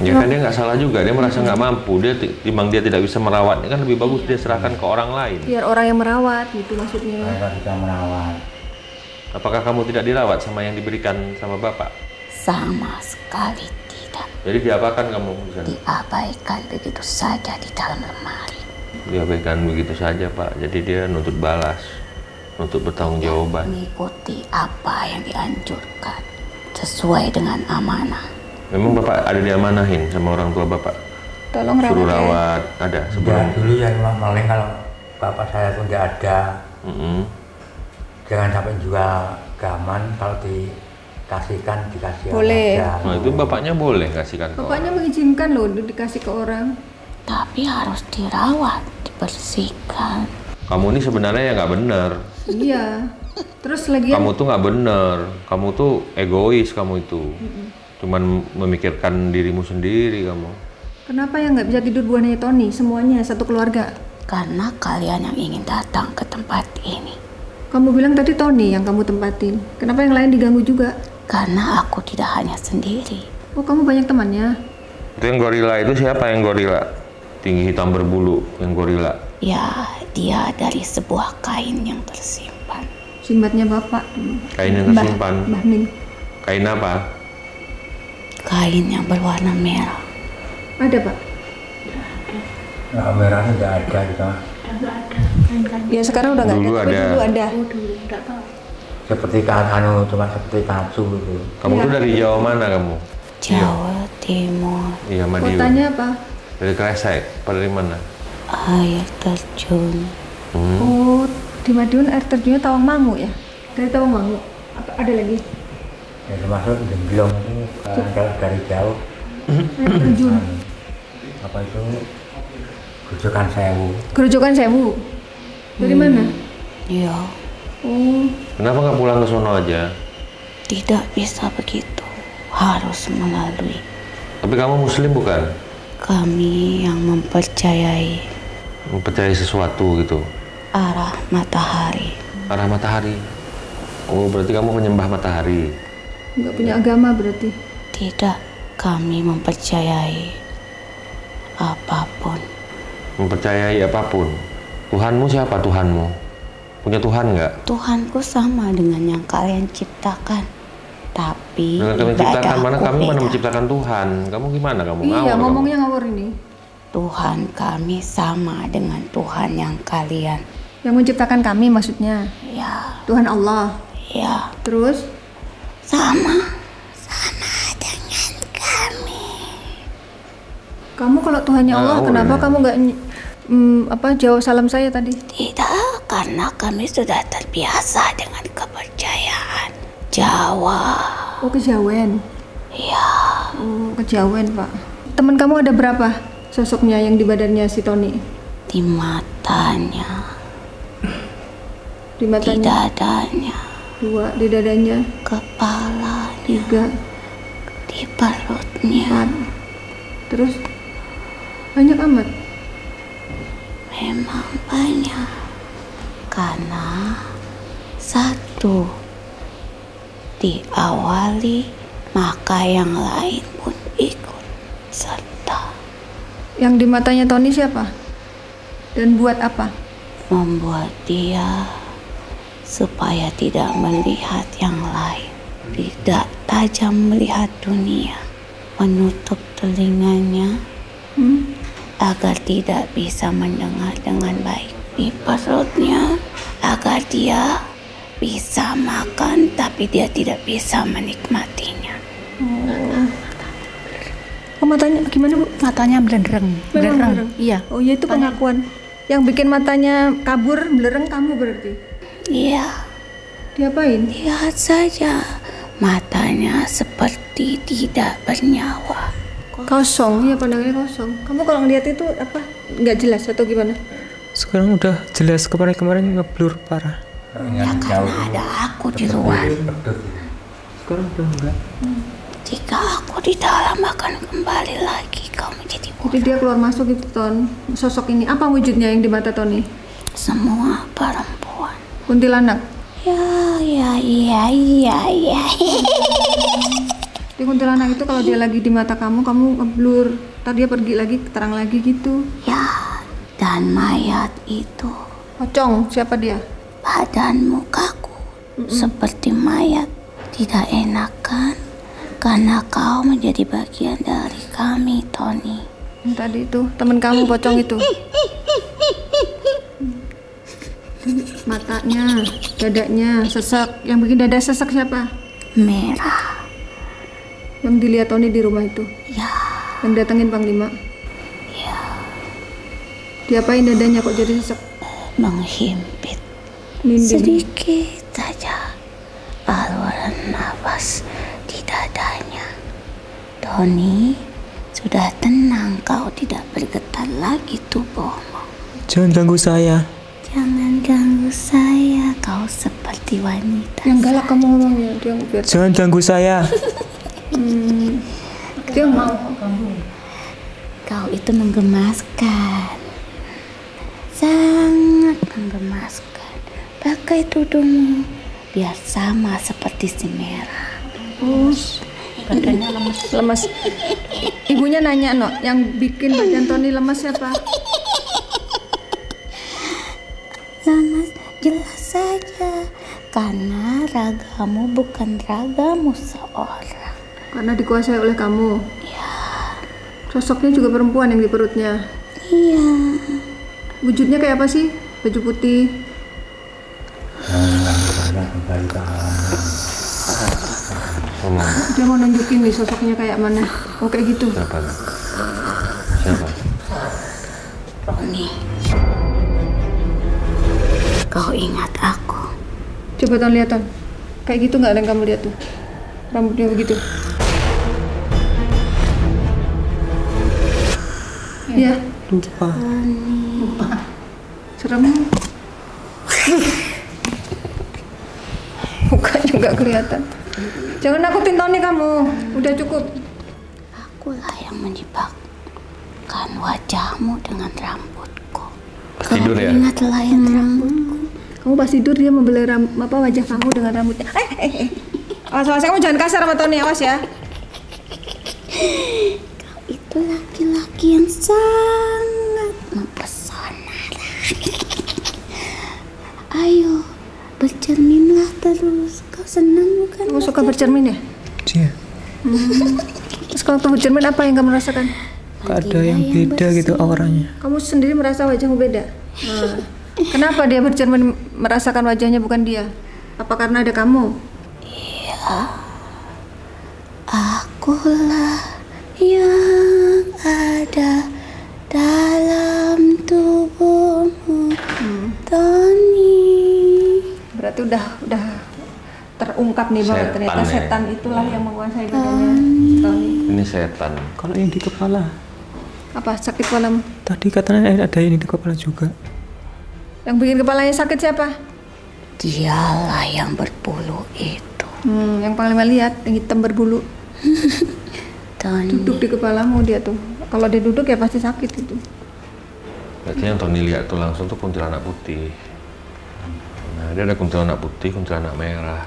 Ya kan dia nggak salah juga, dia merasa nggak mampu, dia timbang dia tidak bisa merawatnya kan lebih bagus dia serahkan ke orang lain. Biar orang yang merawat gitu maksudnya. Mereka bisa merawat. Apakah kamu tidak dirawat sama yang diberikan sama Bapak? Sama sekali tidak. Jadi diapakan kamu di sana? Diabaikan begitu saja di dalam lemari. Diabaikan begitu saja Pak, jadi dia nuntut balas, nuntut bertanggung jawaban. Mengikuti apa yang dianjurkan sesuai dengan amanah. Memang Bapak ada diamanahin sama orang tua Bapak? Tolong Suruh rawat ya. rawat, ada sebelum? Ya, dulu ya maling kalau bapak saya pun tidak ada. Jangan sampai jual gaman, kalau dikasihkan dikasih Boleh. orang aja. Nah itu Bapaknya boleh kasihkan ke Bapaknya orang. mengizinkan loh dikasih ke orang. Tapi harus dirawat, dibersihkan. Kamu ini sebenarnya ya nggak benar. Iya. Terus lagian Kamu tuh nggak benar, kamu tuh egois kamu itu. Cuman memikirkan dirimu sendiri kamu. kenapa yang nggak bisa tidur bukan hanya Tony, semuanya satu keluarga? Karena kalian yang ingin datang ke tempat ini. Kamu bilang tadi Tony yang kamu tempatin. Kenapa yang lain diganggu juga? Karena aku tidak hanya sendiri. Oh, kamu banyak temannya? Itu yang gorila itu siapa yang gorila? Tinggi hitam berbulu yang gorila. Ya, dia dari sebuah kain yang tersimpan. Simbatnya Bapak. Kain yang tersimpan. Mbah Min. Kain apa? Kain yang berwarna merah. Ada Pak? Nah, merahnya tidak ada gitu. Ya sekarang udah nggak ada. Dulu Tapi ada. dulu ada. Seperti cuma seperti kacu gitu. Kamu tuh dari Jawa mana kamu? Jawa Timur, Iya Madiun. Kotanya apa? Dari Kresek, apa dari mana? air terjun. Oh, di Madiun air terjunnya Tawangmangu ya? Dari Tawangmangu. Apa ada lagi? Ya termasuk Demblong itu kalau dari jauh. Air terjun. Apa itu? Grojogan Sewu. Grojogan Sewu. Dari mana? Ya, Oh, Kenapa nggak pulang ke sono aja? tidak bisa begitu. Harus melalui. Tapi kamu muslim bukan? Kami yang mempercayai Mempercayai sesuatu gitu. arah matahari. Arah matahari. Oh berarti kamu menyembah matahari. nggak punya agama berarti. Tidak, kami mempercayai apapun. Mempercayai apapun. Tuhanmu siapa Tuhanmu? Punya Tuhan nggak? Tuhanku sama dengan yang kalian ciptakan. Tapi Dengan kami ciptakan mana ibadahku kami mana beda. menciptakan Tuhan? Kamu gimana kamu? Iya, Ngawur ngomongnya ngawur ini. Tuhan kami sama dengan Tuhan yang kalian. Yang menciptakan kami maksudnya Ya, Tuhan Allah. ya, Terus sama dengan kami. kamu kalau Tuhannya Allah, Ngawur kenapa ini. kamu nggak jawab salam saya tadi? Tidak, karena kami sudah terbiasa dengan kepercayaan Jawa. Oh, kejawen. Ya, Oh, kejawen Pak. Teman kamu ada berapa? sosoknya yang di badannya si Tony? Di matanya, Di di matanya dadanya, 2, di dadanya kepalanya, 3, di perutnya. 4. Terus banyak amat. Memang banyak. Karena satu diawali, maka yang lain pun ikut serta. Yang di matanya Tony siapa? Dan buat apa? Membuat dia supaya tidak melihat yang lain, tidak tajam melihat dunia, menutup telinganya agar tidak bisa mendengar dengan baik, di perutnya agar dia bisa makan tapi dia tidak bisa menikmatinya. Oh, matanya gimana, Bu? Matanya belereng. Belereng. Iya. Oh iya, itu pengakuan. Yang bikin matanya kabur, belereng kamu berarti? Iya, Diapain? lihat saja, matanya seperti tidak bernyawa. Kosong, iya pandangannya kosong. Kamu kalau ngeliat itu apa? Nggak jelas atau gimana? Sekarang udah jelas, kemarin ngeblur parah. Ya karena ada aku di luar. Sekarang udah enggak. Jika aku di dalam akan kembali lagi kau menjadi Jadi dia keluar masuk gitu, Ton. Sosok ini apa wujudnya yang di mata Tony? semua perempuan. Kuntilanak. Ya. Di kuntilanak itu kalau dia lagi di mata kamu ngeblur. Ntar dia pergi lagi, terang lagi gitu. Ya, dan mayat itu Pocong, siapa dia? badan mukaku seperti mayat. Tidak enak kan? Karena kau menjadi bagian dari kami, Tony. Yang tadi itu, temen kamu pocong itu. Matanya, dadanya, sesak. Yang bikin dada sesak siapa? Merah. Yang dilihat Tony di rumah itu. Ya, Yang datengin Panglima. Diapain dadanya kok jadi sesak? menghimpit Ninding. sedikit saja aluran nafas di dadanya. Tony, sudah tenang, kau tidak bergetar lagi tubuhmu. Jangan ganggu saya. Jangan ganggu saya, kau seperti wanita. Yang galak kamu ngomongnya, dia biar Jangan ganggu saya. dia mau. Kau itu menggemaskan, sangat menggemaskan. Pakai tudungmu biar sama seperti si Merah. Badannya Lemes. Ibunya nanya, no, yang bikin badan Tony lemes siapa? Lemas, jelas saja, karena ragamu bukan ragamu seorang. Karena dikuasai oleh kamu. Sosoknya juga perempuan yang di perutnya. Iya, Wujudnya kayak apa sih? Baju putih. Dia mau nunjukin nih sosoknya kayak mana. Oh kayak gitu. Siapa? Siapa? Tony, kau ingat aku? Coba Ton lihat, Ton. Kayak gitu nggak yang kamu lihat tuh? Rambutnya begitu. Iya. Lupa. Serem. Mukanya nggak kelihatan. Jangan nakutin Tony kamu. Udah cukup. Akulah yang menyebabkan wajahmu dengan rambutku. Kau Tidur ya? ingat layan rambutku? Kamu pas tidur dia membelai wajah kamu dengan rambutnya. Awas, kamu jangan kasar sama Tony, awas ya. Kau itu laki-laki yang sangat mempesona. Ayo, bercerminlah terus. Kau senang bukan? Kamu suka bercermin ya? Iya. Terus kalau kamu bercermin apa yang kamu rasakan? Ada yang beda gitu auranya. Kamu sendiri merasa wajahmu beda? Kenapa dia bercermin merasakan wajahnya bukan dia? Apa karena ada kamu? Akulah yang ada dalam tubuhmu, Tony. Berarti udah terungkap nih bahwa Setan ternyata ya. setan itulah yang menguasai badannya Tony. Ini setan. Kalau yang di kepala, Apa sakit kepalamu? Tadi katanya ada ini di kepala juga. Yang bikin kepalanya sakit siapa? Dialah yang berbulu itu. Yang Panglima lihat, yang hitam berbulu. Tony. Duduk di kepalamu dia tuh. Kalau dia duduk ya pasti sakit itu. Berarti yang Tony lihat tuh langsung tuh kuntilanak putih. Nah, dia ada kuntilanak putih, kuntilanak merah.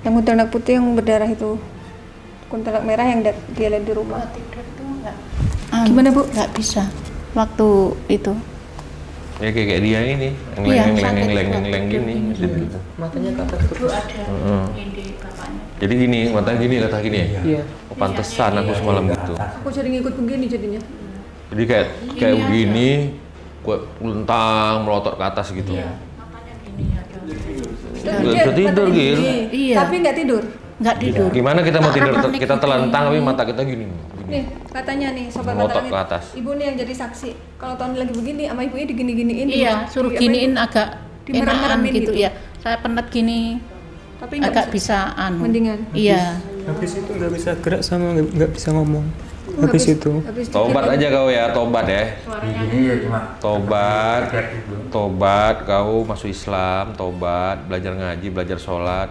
Yang kuntilanak putih yang berdarah itu. Kuntilanak merah yang dia lihat di rumah. Tidur tuh enggak. Gimana, Bu? Nggak bisa. Waktu itu. Ya kayak dia ini, Iya, leng gini. Gitu. Matanya ke atas terus. Ini bapaknya. Jadi gini, matanya gini, kata gini ya? Iya. Oh, pantesan aku semalam gitu. Aku jadi ngikut begini jadinya. Jadi kayak begini, gue lentang melotot ke atas gitu. Matanya gini ada. Nggak bisa tidur, Gil. Iya. Tapi nggak tidur. Nggak tidur. Gimana kita mau tidur? Kita telentang tapi mata kita gini. Nih, katanya nih sobat Melotot mata ke atas. Ibu nih yang jadi saksi. Kalau Tony lagi begini sama ibunya digini-giniin. Iya, suruh giniin agak enakan gitu ya. Saya penat gini. Tapi nggak Agak bisa mendingan. Iya. Habis itu nggak bisa gerak sama nggak bisa ngomong. Habis itu. Tobat aja kau ya, tobat ya. Gini ya cuma Tobat kau masuk Islam, tobat, belajar ngaji, belajar sholat.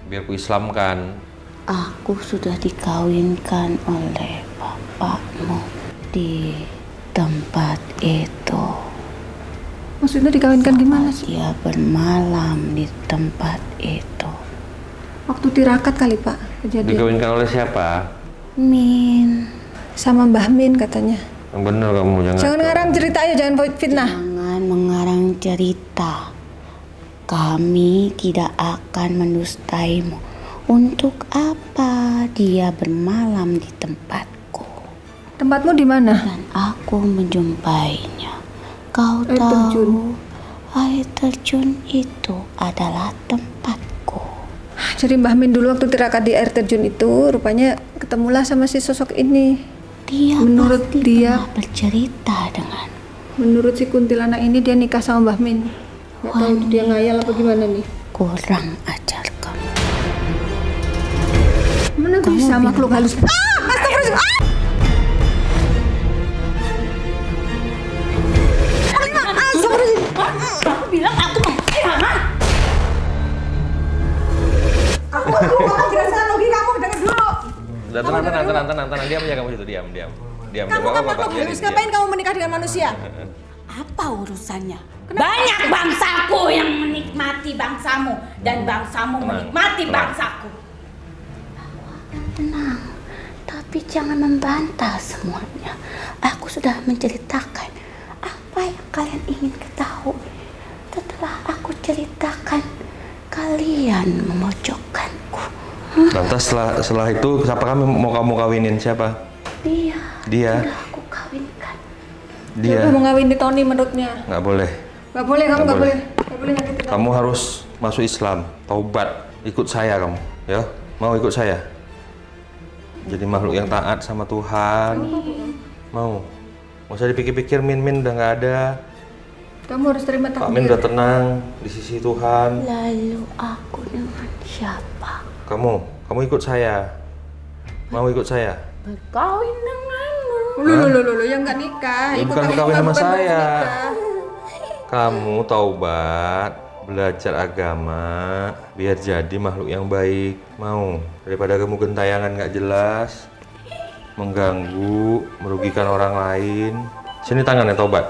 Biar ku Islamkan. Aku sudah dikawinkan oleh bapakmu di tempat itu. Maksudnya dikawinkan gimana sih? Dia bermalam di tempat itu. Waktu tirakat kali Pak kejadian. Dikawinkan oleh siapa? Min, Sama Mbah Min katanya. Yang bener kamu Jangan ngarang cerita aja, jangan fitnah. jangan mengarang cerita. Kami tidak akan mendustaimu. Untuk apa dia bermalam di tempatku? Tempatmu di mana? Dan aku menjumpainya. Kau Air tahu, terjun. air terjun itu adalah tempatku. Jadi Mbah Min dulu waktu tirakat di air terjun itu rupanya ketemulah sama si sosok ini. Dia Menurut pasti dia- pernah bercerita dengan Menurut si kuntilanak ini dia nikah sama Mbah Min. Gak tahu dia ngayal apa gimana nih. kurang ajar kamu. Mana bisa makhluk halus? Astagfirullah! Aku bilang aku menghilang. Kamu dirasa logika kamu dengar dulu. Udah tenang, diam aja kamu situ, diam. Kamu kan makhluk halus, ngapain kamu menikah dengan manusia? Apa urusannya? Banyak bangsaku yang menikmati bangsamu dan bangsamu menikmati bangsaku. Aku akan tenang, tapi jangan membantah semuanya. Aku sudah menceritakan apa yang kalian ingin ketahui. Setelah aku ceritakan, kalian memojokkanku. Lantas setelah itu siapa mau kamu kawinin siapa? Dia. Sudah aku kawinkan. Dia. Udah mau ngawin di Tony menurutnya. Nggak boleh. Gak boleh, kamu Nggak gak boleh. boleh. Gak boleh nyakitin Kamu harus masuk Islam, taubat, ikut saya kamu, ya? Mau ikut saya? Jadi makhluk yang taat sama Tuhan. Mau? Nggak usah dipikir-pikir, Min udah nggak ada. Kamu harus terima Pak Min takdir. udah tenang di sisi Tuhan. Lalu aku dengan siapa? Kamu ikut saya. Mau ikut saya? Berkawin denganmu. Loh, yang nggak nikah. Ya, Ikut bukan kamu, berkawin sama bukan saya. nikah. Kamu taubat, belajar agama, biar jadi makhluk yang baik. Mau? Daripada kamu gentayangan nggak jelas, mengganggu, merugikan orang lain. Sini tangannya, taubat.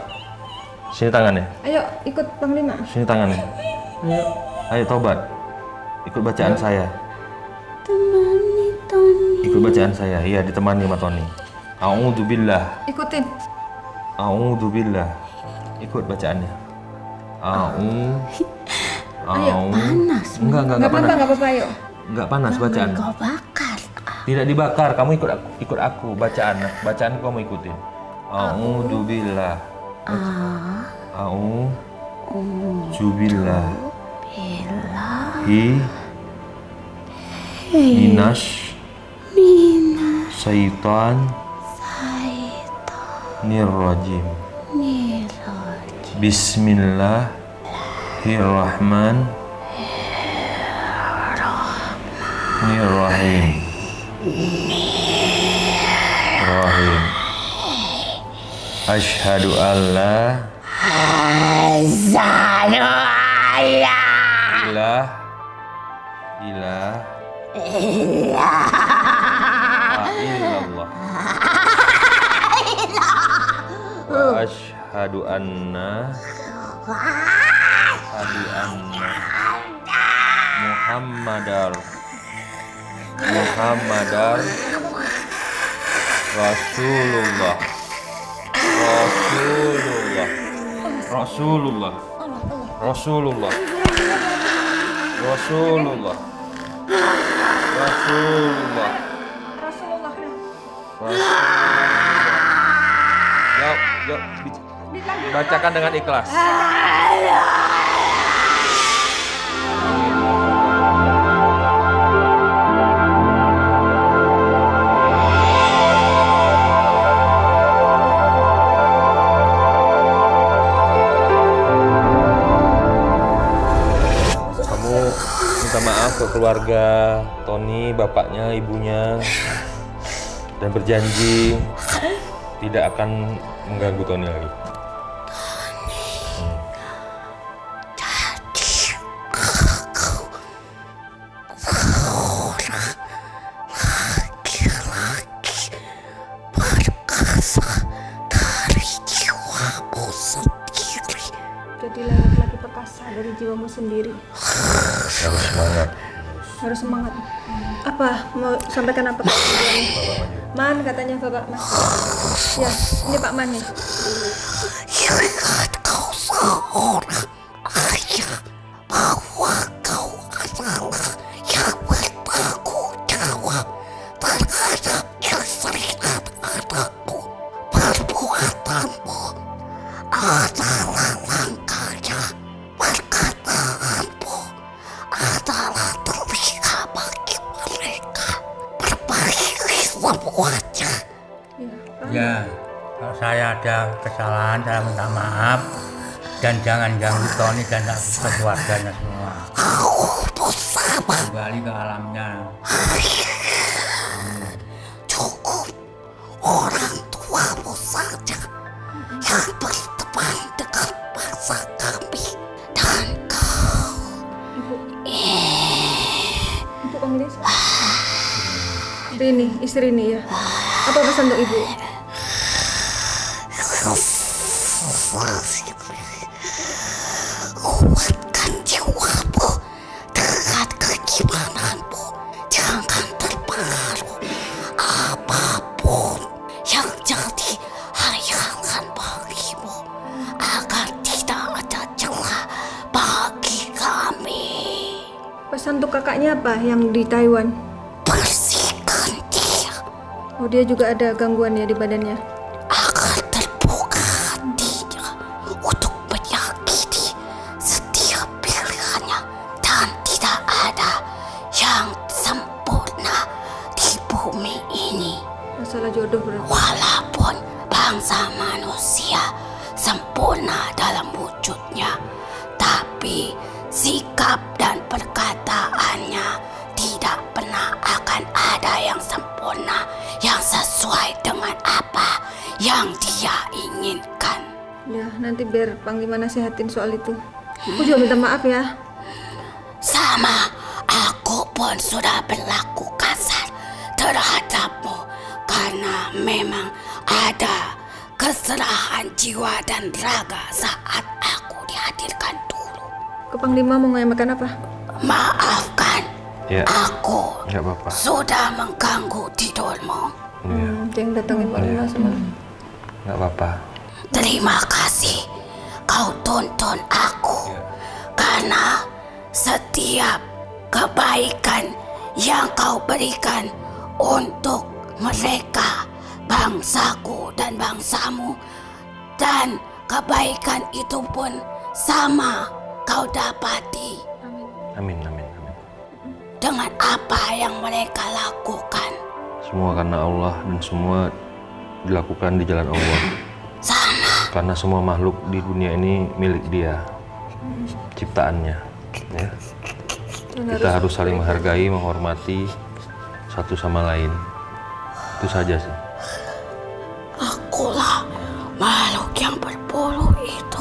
Sini tangannya. Ayo ikut Panglima. Sini tangannya. Ayo taubat. Ikut bacaan saya. Temani Tony. Ikut bacaan saya. Iya, ditemani sama Tony. A'udzubillah. Ikutin. A'udzubillah. Ikut bacaannya. Panas. Enggak Nggak panas. apa-apa, ayo. Enggak panas bacaan. Kau bakar. Tidak dibakar, kamu ikut aku bacaan kamu ikutin. A'udzubillah. A'udzubillah. Minas Syaitan Nirrajim. Bismillahirrahmanirrahim. Asyhadu alla illallah wa asyhadu anna Muhammadar Rasulullah. Yuk, bacakan dengan ikhlas. Minta maaf ke keluarga Tony, bapaknya, ibunya, dan berjanji tidak akan mengganggu Tony lagi. Jadilah laki-laki perkasa dari jiwamu sendiri. Harus semangat. Harus semangat. Apa? Mau sampaikan apa? Man katanya Bapak Mas. Ya, ini Pak Man nih. Ingat kau seorang ayah bahwa kau adalah yang bertanggung jawab terhadap istri dan anakmu. Perbuatanmu adalah langkahnya, perkataanmu adalah telinga bagi mereka. Perbaiki semuanya. Ya, kalau saya ada kesalahan, saya minta maaf. Dan jangan ganggu Tony dan keluarganya semua. Kembali ke alamnya. Cukup orang tuamu saja yang berteman dengan bangsa kami dan kau. Ibu panggilnya siapa? Rini, istri Rini ya. Apa pesan untuk ibu? Kuatkan jiwamu dengan keimananmu. Jangan terpengaruh apapun yang jadi hayangan bagimu, agar tidak ada celah bagi kami. Pesan untuk kakaknya apa yang di Taiwan? Bersihkan dia Oh, dia juga ada gangguan ya di badannya. agar terbuka hatinya untuk menyakiti setiap pilihannya, dan tidak ada yang sempurna di bumi ini. Masalah jodoh berarti. Walaupun bangsa manusia sempurna dalam wujudnya, tapi sikap dan perkataannya tidak pernah akan ada yang sempurna, yang sesuai dengan apa yang dia inginkan. Ya, nanti biar Panglima nasihatin soal itu. Aku juga minta maaf ya. Sama, aku pun sudah berlaku kasar terhadapmu karena memang ada keserahan jiwa dan raga saat aku dihadirkan dulu. Ke Panglima mau menyampaikan apa? Maafkan, Ya, aku nggak apa-apa. sudah mengganggu tidurmu. Yang datangin Panglima semalam. Nggak apa-apa. Terima kasih kau tuntun aku, karena setiap kebaikan yang kau berikan untuk mereka, bangsaku dan bangsamu, dan kebaikan itu pun sama kau dapati Amin, amin, amin. dengan apa yang mereka lakukan. Semua karena Allah dan semua dilakukan di jalan Allah. Sama. Karena semua makhluk di dunia ini milik Dia, ciptaannya. Ya. Kita harus saling menghargai, menghormati satu sama lain. Itu saja sih. Akulah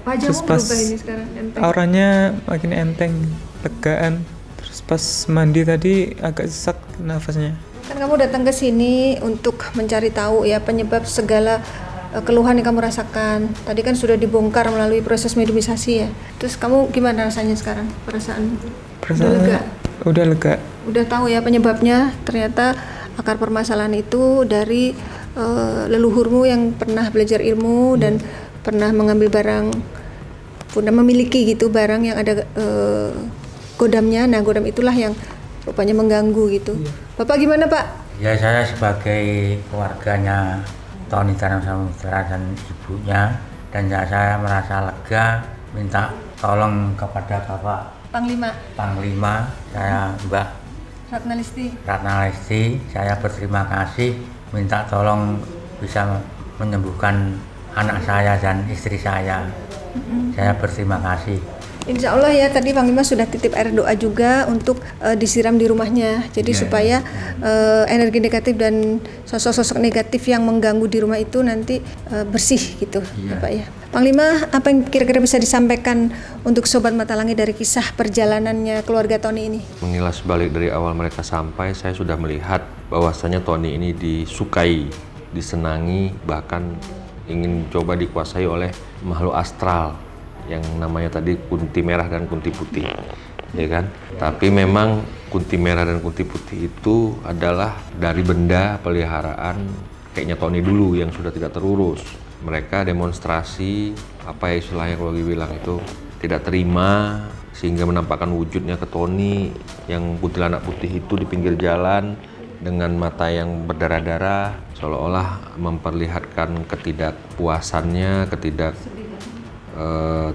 Wajahmu Terus pas berubah ini sekarang, enteng. auranya makin enteng, legaan. Terus pas mandi tadi agak sesak nafasnya. Kan kamu datang ke sini untuk mencari tahu ya penyebab segala keluhan yang kamu rasakan. Tadi kan sudah dibongkar melalui proses mediumisasi ya. Terus kamu gimana rasanya sekarang? Perasaan udah lega? Udah lega. Udah tahu ya penyebabnya. Ternyata akar permasalahan itu dari leluhurmu yang pernah belajar ilmu dan pernah mengambil barang, pernah memiliki gitu barang yang ada godamnya. Nah, godam itulah yang rupanya mengganggu gitu. Bapak gimana, Pak? Ya, saya sebagai keluarganya Tony Danang Samudra dan ibunya, dan saya merasa lega, minta tolong kepada Bapak Panglima, saya Mbak Ratna Lesti, saya berterima kasih, minta tolong bisa menyembuhkan anak saya dan istri saya. Saya berterima kasih. Insya Allah ya, tadi Panglima sudah titip air doa juga untuk disiram di rumahnya. Jadi supaya energi negatif dan sosok-sosok negatif yang mengganggu di rumah itu nanti bersih gitu, Pak ya. Panglima, apa yang kira-kira bisa disampaikan untuk Sobat Mata Langit dari kisah perjalanannya keluarga Tony ini? Mengilas balik dari awal mereka sampai, saya sudah melihat bahwasanya Tony ini disukai, disenangi, bahkan ingin coba dikuasai oleh makhluk astral yang namanya tadi kunti merah dan kunti putih, ya kan? Tapi memang kunti merah dan kunti putih itu adalah dari benda peliharaan kayaknya Tony dulu yang sudah tidak terurus. Mereka demonstrasi apa ya istilahnya kalau bilang itu tidak terima sehingga menampakkan wujudnya ke Tony yang kuntilanak putih itu di pinggir jalan dengan mata yang berdarah-darah, seolah-olah memperlihatkan ketidakpuasannya,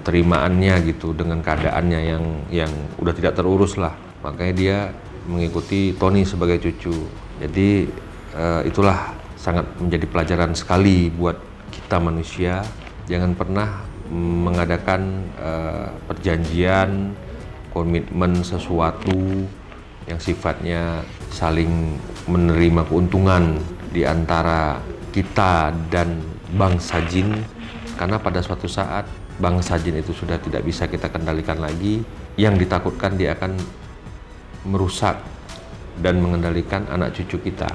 terimaannya gitu dengan keadaannya yang udah tidak terurus lah. Makanya dia mengikuti Tony sebagai cucu. Jadi itulah sangat menjadi pelajaran sekali buat kita manusia. Jangan pernah mengadakan perjanjian, komitmen sesuatu yang sifatnya saling menerima keuntungan di antara kita dan bangsa jin, karena pada suatu saat bangsa jin itu sudah tidak bisa kita kendalikan lagi. Yang ditakutkan dia akan merusak dan mengendalikan anak cucu kita.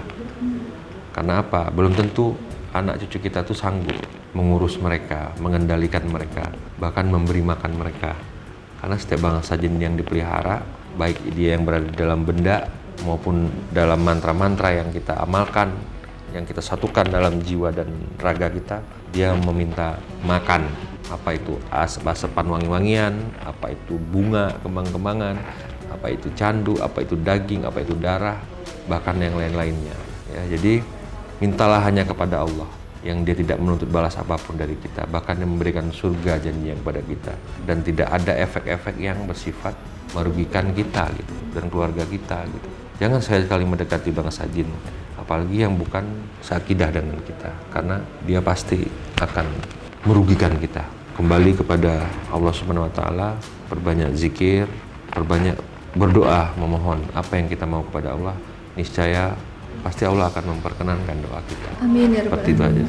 Karena apa? Belum tentu anak cucu kita tuh sanggup mengurus mereka, mengendalikan mereka, bahkan memberi makan mereka. Karena setiap bangsa jin yang dipelihara, baik dia yang berada di dalam benda maupun dalam mantra-mantra yang kita amalkan, yang kita satukan dalam jiwa dan raga kita, dia meminta makan. Apa itu asap-asapan wangi-wangian, apa itu bunga, kembang-kembangan, apa itu candu, apa itu daging, apa itu darah, bahkan yang lain-lainnya. Ya, jadi mintalah hanya kepada Allah yang dia tidak menuntut balas apapun dari kita, bahkan yang memberikan surga janji kepada kita, dan tidak ada efek-efek yang bersifat merugikan kita gitu dan keluarga kita gitu. Jangan sekali-kali mendekati bangsa jin, apalagi yang bukan seakidah dengan kita, karena dia pasti akan merugikan kita. Kembali kepada Allah Subhanahu wa taala, perbanyak zikir, perbanyak berdoa, memohon apa yang kita mau kepada Allah, niscaya pasti Allah akan memperkenankan doa kita. Amin ya rabbal alamin. Seperti itu aja.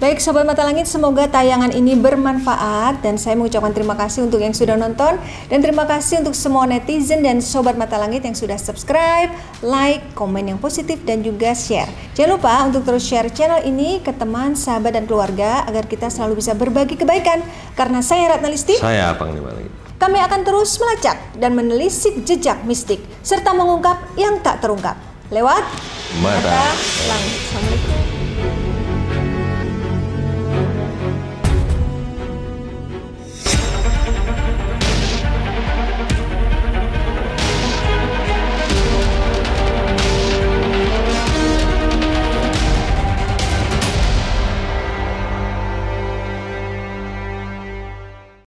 Baik Sobat Mata Langit, semoga tayangan ini bermanfaat dan saya mengucapkan terima kasih untuk yang sudah nonton dan terima kasih untuk semua netizen dan Sobat Mata Langit yang sudah subscribe, like, komen yang positif dan juga share. Jangan lupa untuk terus share channel ini ke teman, sahabat dan keluarga agar kita selalu bisa berbagi kebaikan. Karena saya Ratna Lesti, saya Panglima Langit, kami akan terus melacak dan menelisik jejak mistik serta mengungkap yang tak terungkap lewat Mata Langit. Assalamualaikum.